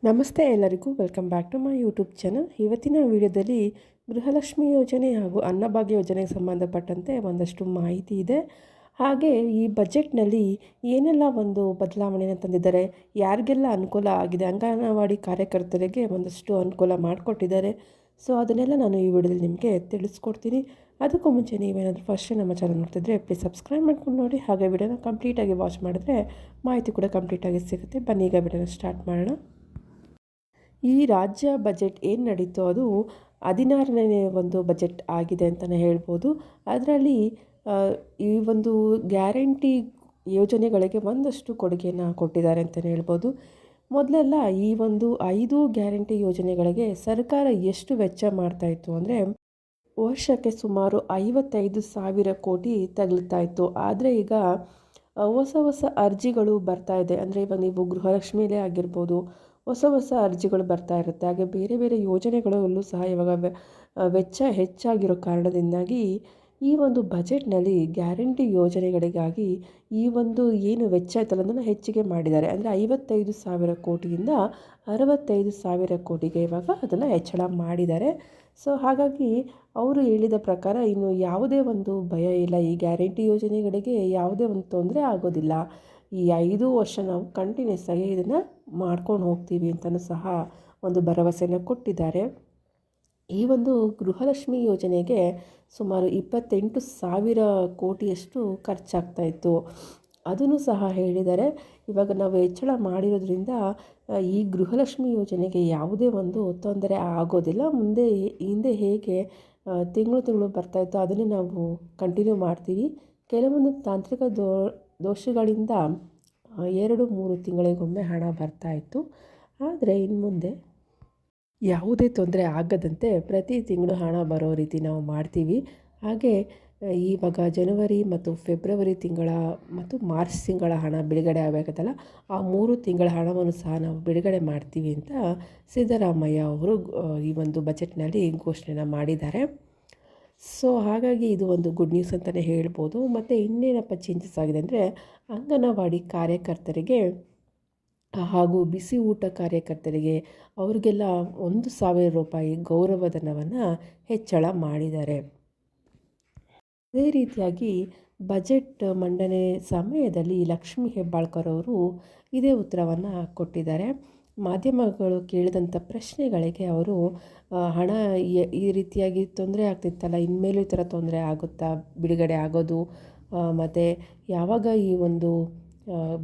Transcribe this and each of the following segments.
ನಮಸ್ತೆ ಎಲ್ಲರಿಗೂ welcome back to my YouTube channel. ಇವತ್ತಿನ ವಿಡಿಯೋದಲ್ಲಿ ಗೃಹಲಕ್ಷ್ಮಿ ಯೋಜನೆ ಹಾಗೂ ಅನ್ನಭಾಗ್ಯ ಯೋಜನೆಗೆ ಸಂಬಂಧಪಟ್ಟಂತೆ ಒಂದಷ್ಟು ಮಾಹಿತಿ ಇದೆ. ಹಾಗೆ ಈ ಬಜೆಟ್ನಲ್ಲಿ ಏನೆಲ್ಲ ಒಂದು ಬದಲಾವಣೆಯನ್ನು ತಂದಿದ್ದಾರೆ, ಯಾರಿಗೆಲ್ಲ ಅನುಕೂಲ ಆಗಿದೆ, ಅಂಗನವಾಡಿ ಕಾರ್ಯಕರ್ತರಿಗೆ ಒಂದಷ್ಟು ಅನುಕೂಲ ಮಾಡಿಕೊಟ್ಟಿದ್ದಾರೆ. ಸೊ ಅದನ್ನೆಲ್ಲ ನಾನು ಈ ವಿಡಿಯೋದಲ್ಲಿ ನಿಮಗೆ ತಿಳಿಸ್ಕೊಡ್ತೀನಿ. ಅದಕ್ಕೂ ಮುಂಚೆ ನೀವೇನಾದರೂ ಫಸ್ಟ್ ನಮ್ಮ ಚಾನಲ್ ನೋಡ್ತಿದ್ರೆ ಪ್ಲೀಸ್ ಸಬ್ಸ್ಕ್ರೈಬ್ ಮಾಡ್ಕೊಂಡು ನೋಡಿ. ಹಾಗೆ ವಿಡಿಯೋನ ಕಂಪ್ಲೀಟಾಗಿ ವಾಚ್ ಮಾಡಿದ್ರೆ ಮಾಹಿತಿ ಕೂಡ ಕಂಪ್ಲೀಟಾಗಿ ಸಿಗುತ್ತೆ. ಬನ್ನಿ ಈಗ ವಿಡಿಯೋನ ಸ್ಟಾರ್ಟ್ ಮಾಡೋಣ. ಈ ರಾಜ್ಯ ಬಜೆಟ್ ಏನು ನಡೀತೋ ಅದು 16ನೇ ಒಂದು ಬಜೆಟ್ ಆಗಿದೆ ಅಂತಲೇ ಹೇಳ್ಬೋದು. ಅದರಲ್ಲಿ ಈ ಒಂದು ಗ್ಯಾರಂಟಿ ಯೋಜನೆಗಳಿಗೆ ಒಂದಷ್ಟು ಕೊಡುಗೆಯನ್ನು ಕೊಟ್ಟಿದ್ದಾರೆ ಅಂತಲೇ ಹೇಳ್ಬೋದು. ಮೊದಲೆಲ್ಲ ಈ ಒಂದು 5 ಗ್ಯಾರಂಟಿ ಯೋಜನೆಗಳಿಗೆ ಸರ್ಕಾರ ಎಷ್ಟು ವೆಚ್ಚ ಮಾಡ್ತಾಯಿತ್ತು ಅಂದರೆ ವರ್ಷಕ್ಕೆ ಸುಮಾರು 55,000 ಕೋಟಿ ತಗಲುತ್ತಾ ಇತ್ತು. ಆದರೆ ಈಗ ಹೊಸ ಅರ್ಜಿಗಳು ಬರ್ತಾ ಇದೆ. ಅಂದರೆ ಇವಾಗ ನೀವು ಗೃಹಲಕ್ಷ್ಮಿಲೇ ಆಗಿರ್ಬೋದು, ಹೊಸ ಅರ್ಜಿಗಳು ಬರ್ತಾ ಇರುತ್ತೆ. ಹಾಗೆ ಬೇರೆ ಬೇರೆ ಯೋಜನೆಗಳಲ್ಲೂ ಸಹ ಇವಾಗ ವೆಚ್ಚ ಹೆಚ್ಚಾಗಿರೋ ಕಾರಣದಿಂದಾಗಿ ಈ ಒಂದು ಬಜೆಟ್ನಲ್ಲಿ ಗ್ಯಾರಂಟಿ ಯೋಜನೆಗಳಿಗಾಗಿ ಈ ಒಂದು ಏನು ವೆಚ್ಚ ಆಯ್ತಲ್ಲ ಅದನ್ನು ಹೆಚ್ಚಿಗೆ ಮಾಡಿದ್ದಾರೆ. ಅಂದರೆ 55,000 ಕೋಟಿಯಿಂದ 65,000 ಕೋಟಿಗೆ ಇವಾಗ ಅದನ್ನು ಹೆಚ್ಚಳ ಮಾಡಿದ್ದಾರೆ. ಸೊ ಹಾಗಾಗಿ ಅವರು ಹೇಳಿದ ಪ್ರಕಾರ ಇನ್ನು ಯಾವುದೇ ಒಂದು ಭಯ ಇಲ್ಲ, ಈ ಗ್ಯಾರಂಟಿ ಯೋಜನೆಗಳಿಗೆ ಯಾವುದೇ ಒಂದು ತೊಂದರೆ ಆಗೋದಿಲ್ಲ. ಈ 5 ವರ್ಷ ನಾವು ಕಂಟಿನ್ಯೂಸ್ ಆಗಿ ಇದನ್ನು ಮಾಡ್ಕೊಂಡು ಹೋಗ್ತೀವಿ ಅಂತಲೂ ಸಹ ಒಂದು ಭರವಸೆಯನ್ನು ಕೊಟ್ಟಿದ್ದಾರೆ. ಈ ಒಂದು ಗೃಹಲಕ್ಷ್ಮಿ ಯೋಜನೆಗೆ ಸುಮಾರು 28,000 ಕೋಟಿಯಷ್ಟು ಖರ್ಚಾಗ್ತಾಯಿತ್ತು. ಅದನ್ನು ಸಹ ಹೇಳಿದ್ದಾರೆ. ಇವಾಗ ನಾವು ಹೆಚ್ಚಳ ಮಾಡಿರೋದ್ರಿಂದ ಈ ಗೃಹಲಕ್ಷ್ಮಿ ಯೋಜನೆಗೆ ಯಾವುದೇ ಒಂದು ತೊಂದರೆ ಆಗೋದಿಲ್ಲ. ಹಿಂದೆ ಹೇಗೆ ತಿಂಗಳು ಬರ್ತಾಯಿತ್ತೋ ಅದನ್ನೇ ನಾವು ಕಂಟಿನ್ಯೂ ಮಾಡ್ತೀವಿ. ಕೆಲವೊಂದು ತಾಂತ್ರಿಕ ದೋಷಗಳಿಂದ 2-3 ತಿಂಗಳಿಗೊಮ್ಮೆ ಹಣ ಬರ್ತಾಯಿತ್ತು. ಆದರೆ ಇನ್ನು ಮುಂದೆ ಯಾವುದೇ ತೊಂದರೆ ಆಗದಂತೆ ಪ್ರತಿ ತಿಂಗಳು ಹಣ ಬರೋ ರೀತಿ ನಾವು ಮಾಡ್ತೀವಿ. ಹಾಗೆ ಇವಾಗ ಜನವರಿ ಮತ್ತು ಫೆಬ್ರವರಿ ತಿಂಗಳ ಮತ್ತು ಮಾರ್ಚ್ ತಿಂಗಳ ಹಣ ಬಿಡುಗಡೆ ಆಗಬೇಕತ್ತಲ್ಲ, ಆ 3 ತಿಂಗಳ ಹಣವನ್ನು ಸಹ ನಾವು ಬಿಡುಗಡೆ ಮಾಡ್ತೀವಿ ಅಂತ ಸಿದ್ದರಾಮಯ್ಯ ಅವರು ಈ ಒಂದು ಬಜೆಟ್ನಲ್ಲಿ ಘೋಷಣೆನ ಮಾಡಿದ್ದಾರೆ. ಸೊ ಹಾಗಾಗಿ ಇದು ಒಂದು ಗುಡ್ ನ್ಯೂಸ್ ಅಂತಲೇ ಹೇಳ್ಬೋದು. ಮತ್ತು ಇನ್ನೇನಪ್ಪ ಚೇಂಜಸ್ ಆಗಿದೆ ಅಂದರೆ ಅಂಗನವಾಡಿ ಕಾರ್ಯಕರ್ತರಿಗೆ ಹಾಗೂ ಬಿಸಿ ಊಟ ಕಾರ್ಯಕರ್ತರಿಗೆ ಅವರಿಗೆಲ್ಲ 1,000 ರೂಪಾಯಿ ಗೌರವಧನವನ್ನು ಹೆಚ್ಚಳ ಮಾಡಿದ್ದಾರೆ. ಅದೇ ರೀತಿಯಾಗಿ ಬಜೆಟ್ ಮಂಡನೆ ಸಮಯದಲ್ಲಿ ಲಕ್ಷ್ಮೀ ಹೆಬ್ಬಾಳ್ಕರ್ ಅವರು ಇದೇ ಉತ್ತರವನ್ನು ಕೊಟ್ಟಿದ್ದಾರೆ. ಮಾಧ್ಯಮಗಳು ಕೇಳಿದಂಥ ಪ್ರಶ್ನೆಗಳಿಗೆ ಅವರು ಹಣ ಈ ರೀತಿಯಾಗಿ ತೊಂದರೆ ಆಗ್ತಿತ್ತಲ್ಲ, ಇನ್ಮೇಲೂ ಈ ಥರ ತೊಂದರೆ ಆಗುತ್ತಾ ಬಿಡುಗಡೆ ಆಗೋದು, ಮತ್ತು ಯಾವಾಗ ಈ ಒಂದು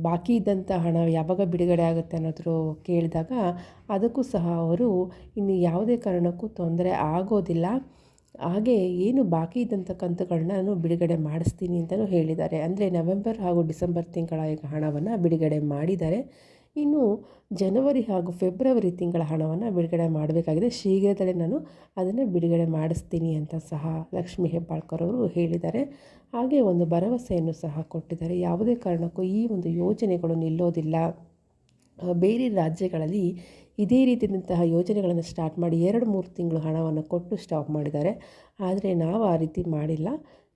ಬಾಕಿ ಇದ್ದಂಥ ಹಣ ಯಾವಾಗ ಬಿಡುಗಡೆ ಆಗುತ್ತೆ ಅನ್ನೋದ್ರು ಕೇಳಿದಾಗ ಅದಕ್ಕೂ ಸಹ ಅವರು ಇನ್ನು ಯಾವುದೇ ಕಾರಣಕ್ಕೂ ತೊಂದರೆ ಆಗೋದಿಲ್ಲ, ಹಾಗೆ ಏನು ಬಾಕಿ ಇದ್ದಂಥ ಕಂತುಗಳನ್ನ ನಾನು ಬಿಡುಗಡೆ ಮಾಡಿಸ್ತೀನಿ ಅಂತಲೂ ಹೇಳಿದ್ದಾರೆ. ಅಂದರೆ ನವೆಂಬರ್ ಹಾಗೂ ಡಿಸೆಂಬರ್ ತಿಂಗಳ ಹಣವನ್ನು ಬಿಡುಗಡೆ ಮಾಡಿದ್ದಾರೆ. ಇನ್ನು ಜನವರಿ ಹಾಗೂ ಫೆಬ್ರವರಿ ತಿಂಗಳ ಹಣವನ್ನು ಬಿಡುಗಡೆ ಮಾಡಬೇಕಾಗಿದೆ. ಶೀಘ್ರದಲ್ಲೇ ನಾನು ಅದನ್ನು ಬಿಡುಗಡೆ ಮಾಡಿಸ್ತೀನಿ ಅಂತ ಸಹ ಲಕ್ಷ್ಮೀ ಹೆಬ್ಬಾಳ್ಕರ್ ಅವರು ಹೇಳಿದ್ದಾರೆ. ಹಾಗೆ ಒಂದು ಭರವಸೆಯನ್ನು ಸಹ ಕೊಟ್ಟಿದ್ದಾರೆ. ಯಾವುದೇ ಕಾರಣಕ್ಕೂ ಈ ಒಂದು ಯೋಜನೆಗಳು ನಿಲ್ಲೋದಿಲ್ಲ. ಬೇರೆ ರಾಜ್ಯಗಳಲ್ಲಿ ಇದೇ ರೀತಿಯಾದಂತಹ ಯೋಜನೆಗಳನ್ನು ಸ್ಟಾರ್ಟ್ ಮಾಡಿ 2-3 ತಿಂಗಳು ಹಣವನ್ನು ಕೊಟ್ಟು ಸ್ಟಾಪ್ ಮಾಡಿದ್ದಾರೆ. ಆದರೆ ನಾವು ಆ ರೀತಿ ಮಾಡಿಲ್ಲ.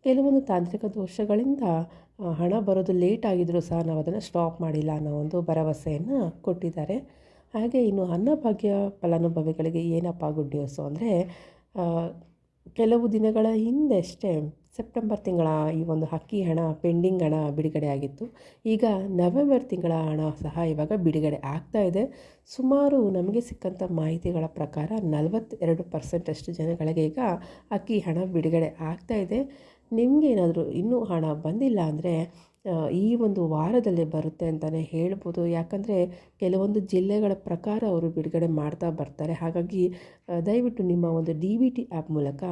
ಕೆಲವೊಂದು ತಾಂತ್ರಿಕ ದೋಷಗಳಿಂದ ಹಣ ಬರೋದು ಲೇಟ್ ಆಗಿದ್ದರೂ ಸಹ ನಾವು ಅದನ್ನು ಸ್ಟಾಪ್ ಮಾಡಿಲ್ಲ ಅನ್ನೋ ಒಂದು ಭರವಸೆಯನ್ನು ಕೊಟ್ಟಿದ್ದಾರೆ. ಹಾಗೆ ಇನ್ನು ಅನ್ನಭಾಗ್ಯ ಫಲಾನುಭವಿಗಳಿಗೆ ಏನಪ್ಪ ಗುಡ್ ನ್ಯೂಸು ಅಂದರೆ ಕೆಲವು ದಿನಗಳ ಹಿಂದಷ್ಟೇ ಸೆಪ್ಟೆಂಬರ್ ತಿಂಗಳ ಈ ಒಂದು ಅಕ್ಕಿ ಹಣ ಪೆಂಡಿಂಗ್ ಹಣ ಬಿಡುಗಡೆ ಆಗಿತ್ತು. ಈಗ ನವೆಂಬರ್ ತಿಂಗಳ ಹಣ ಸಹ ಇವಾಗ ಬಿಡುಗಡೆ ಆಗ್ತಾ ಇದೆ. ಸುಮಾರು ನಮಗೆ ಸಿಕ್ಕಂಥ ಮಾಹಿತಿಗಳ ಪ್ರಕಾರ 42% ಅಷ್ಟು ಜನಗಳಿಗೆ ಈಗ ಅಕ್ಕಿ ಹಣ ಬಿಡುಗಡೆ ಆಗ್ತಾ ಇದೆ. ನಿಮಗೇನಾದರೂ ಇನ್ನೂ ಹಣ ಬಂದಿಲ್ಲ ಅಂದರೆ ಈ ಒಂದು ವಾರದಲ್ಲೇ ಬರುತ್ತೆ ಅಂತಲೇ ಹೇಳ್ಬೋದು. ಯಾಕಂದರೆ ಕೆಲವೊಂದು ಜಿಲ್ಲೆಗಳ ಪ್ರಕಾರ ಅವರು ಬಿಡುಗಡೆ ಮಾಡ್ತಾ ಬರ್ತಾರೆ. ಹಾಗಾಗಿ ದಯವಿಟ್ಟು ನಿಮ್ಮ ಒಂದು DBT ಆ್ಯಪ್ ಮೂಲಕ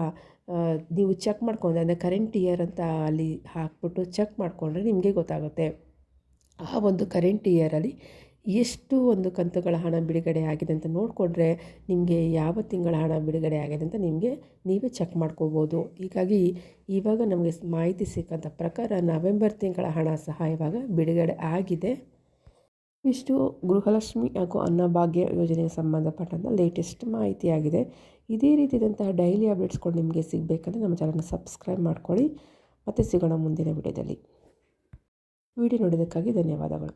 ನೀವು ಚೆಕ್ ಮಾಡ್ಕೊಂಡ್ರೆ, ಅಂದರೆ ಕರೆಂಟ್ ಇಯರ್ ಅಂತ ಅಲ್ಲಿ ಹಾಕ್ಬಿಟ್ಟು ಚೆಕ್ ಮಾಡಿಕೊಂಡ್ರೆ ನಿಮಗೆ ಗೊತ್ತಾಗುತ್ತೆ ಆ ಒಂದು ಕರೆಂಟ್ ಇಯರಲ್ಲಿ ಎಷ್ಟು ಒಂದು ಕಂತುಗಳ ಹಣ ಬಿಡುಗಡೆ ಆಗಿದೆ ಅಂತ ನೋಡಿಕೊಂಡ್ರೆ ನಿಮಗೆ ಯಾವ ತಿಂಗಳ ಹಣ ಬಿಡುಗಡೆ ಆಗಿದೆ ಅಂತ ನೀವೇ ಚೆಕ್ ಮಾಡ್ಕೋಬೋದು. ಹೀಗಾಗಿ ಇವಾಗ ನಮಗೆ ಮಾಹಿತಿ ಸಿಕ್ಕಂಥ ಪ್ರಕಾರ ನವೆಂಬರ್ ತಿಂಗಳ ಹಣ ಸಹ ಇವಾಗ ಬಿಡುಗಡೆ ಆಗಿದೆ. ಇಷ್ಟು ಗೃಹಲಕ್ಷ್ಮಿ ಹಾಗೂ ಅನ್ನಭಾಗ್ಯ ಯೋಜನೆಗೆ ಸಂಬಂಧಪಟ್ಟಂಥ ಲೇಟೆಸ್ಟ್ ಮಾಹಿತಿಯಾಗಿದೆ. ಇದೇ ರೀತಿಯಾದಂತಹ ಡೈಲಿ ಅಪ್ಡೇಟ್ಸ್ಗಳು ನಿಮಗೆ ಸಿಗಬೇಕಂದ್ರೆ ನಮ್ಮ ಚಾನಲ್ನ ಸಬ್ಸ್ಕ್ರೈಬ್ ಮಾಡ್ಕೊಳ್ಳಿ. ಮತ್ತೆ ಸಿಗೋಣ ಮುಂದಿನ ವಿಡಿಯೋದಲ್ಲಿ. ವಿಡಿಯೋ ನೋಡೋದಕ್ಕಾಗಿ ಧನ್ಯವಾದಗಳು.